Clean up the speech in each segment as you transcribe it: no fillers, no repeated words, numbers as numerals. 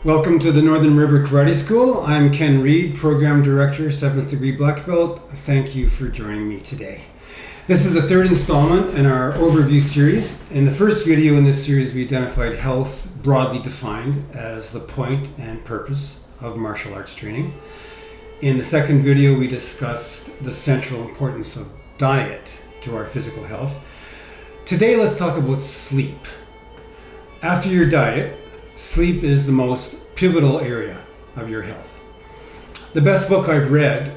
Welcome to the Northern River Karate School. I'm Ken Reed, Program Director, 7th Degree Black Belt. Thank you for joining me today. This is the third installment in our overview series. In the first video in this series, we identified health broadly defined as the point and purpose of martial arts training. In the second video, we discussed the central importance of diet to our physical health. Today, let's talk about sleep. After your diet, sleep is the most pivotal area of your health. The best book I've read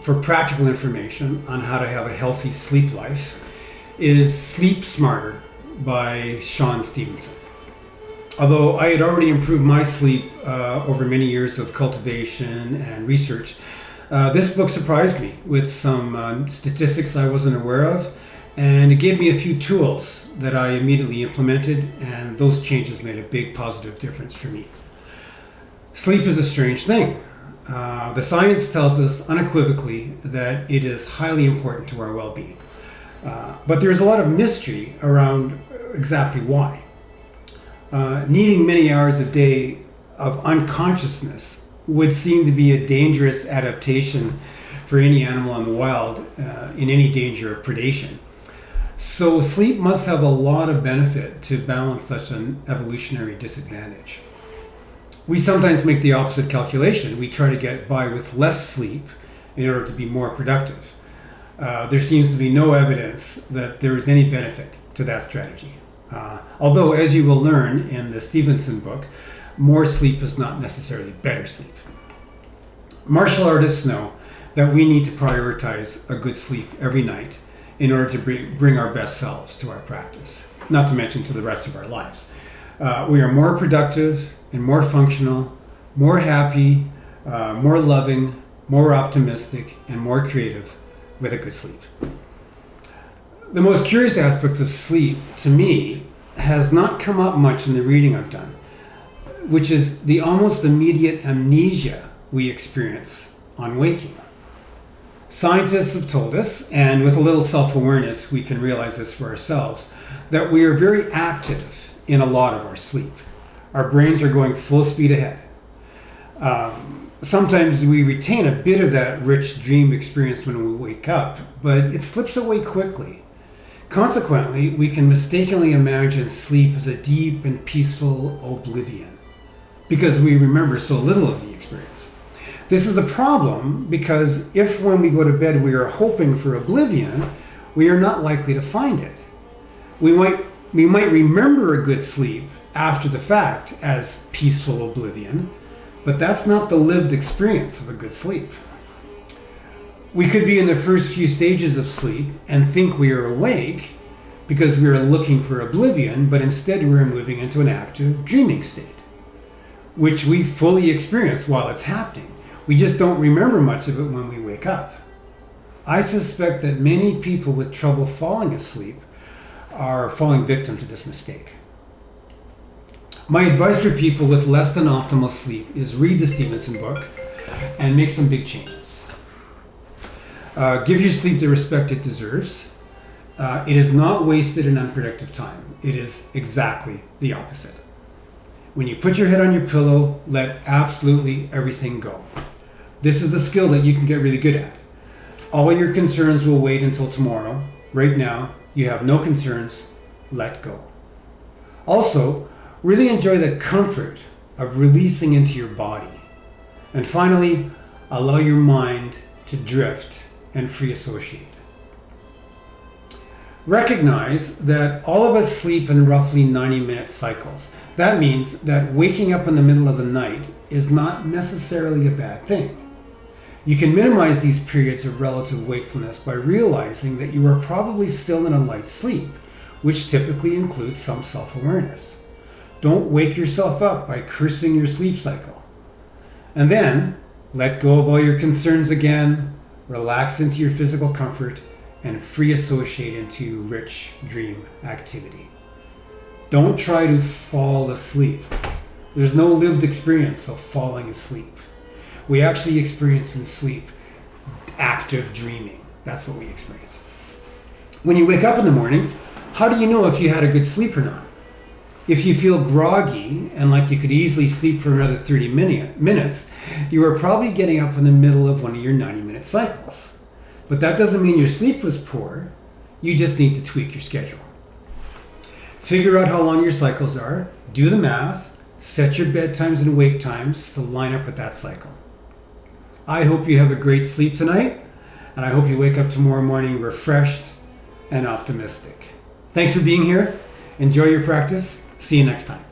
for practical information on how to have a healthy sleep life is Sleep Smarter by Shawn Stevenson. Although I had already improved my sleep over many years of cultivation and research, this book surprised me with some statistics I wasn't aware of, and it gave me a few tools that I immediately implemented, and those changes made a big positive difference for me. Sleep is a strange thing. The science tells us unequivocally that it is highly important to our well-being. But there's a lot of mystery around exactly why. Needing many hours a day of unconsciousness would seem to be a dangerous adaptation for any animal in the wild in any danger of predation. So sleep must have a lot of benefit to balance such an evolutionary disadvantage. We sometimes make the opposite calculation. We try to get by with less sleep in order to be more productive. There seems to be no evidence that there is any benefit to that strategy. Although, as you will learn in the Stevenson book, more sleep is not necessarily better sleep. Martial artists know that we need to prioritize a good sleep every night in order to bring our best selves to our practice, not to mention to the rest of our lives. We are more productive and more functional, more happy, more loving, more optimistic, and more creative with a good sleep. The most curious aspect of sleep, to me, has not come up much in the reading I've done, which is the almost immediate amnesia we experience on waking. Scientists have told us, and with a little self-awareness we can realize this for ourselves, that we are very active in a lot of our sleep. Our brains are going full speed ahead. Sometimes we retain a bit of that rich dream experience when we wake up, but it slips away quickly. Consequently, we can mistakenly imagine sleep as a deep and peaceful oblivion because we remember so little of the experience. This is a problem because if when we go to bed we are hoping for oblivion, we are not likely to find it. We might remember a good sleep after the fact as peaceful oblivion, but that's not the lived experience of a good sleep. We could be in the first few stages of sleep and think we are awake because we are looking for oblivion, but instead we are moving into an active dreaming state, which we fully experience while it's happening. We just don't remember much of it when we wake up. I suspect that many people with trouble falling asleep are falling victim to this mistake. My advice for people with less than optimal sleep is read the Stevenson book and make some big changes. Give your sleep the respect it deserves. It is not wasted and unproductive time. It is exactly the opposite. When you put your head on your pillow, let absolutely everything go. This is a skill that you can get really good at. All your concerns will wait until tomorrow. Right now, you have no concerns. Let go. Also, really enjoy the comfort of releasing into your body. And finally, allow your mind to drift and free associate. Recognize that all of us sleep in roughly 90-minute cycles. That means that waking up in the middle of the night is not necessarily a bad thing. You can minimize these periods of relative wakefulness by realizing that you are probably still in a light sleep, which typically includes some self-awareness. Don't wake yourself up by cursing your sleep cycle. And then, let go of all your concerns again, relax into your physical comfort, and free associate into rich dream activity. Don't try to fall asleep. There's no lived experience of falling asleep. We actually experience in sleep active dreaming. That's what we experience. When you wake up in the morning, how do you know if you had a good sleep or not? If you feel groggy and like you could easily sleep for another 30 minutes, you are probably getting up in the middle of one of your 90-minute cycles. But that doesn't mean your sleep was poor. You just need to tweak your schedule. Figure out how long your cycles are, do the math, set your bedtimes and wake times to line up with that cycle. I hope you have a great sleep tonight, and I hope you wake up tomorrow morning refreshed and optimistic. Thanks for being here. Enjoy your practice. See you next time.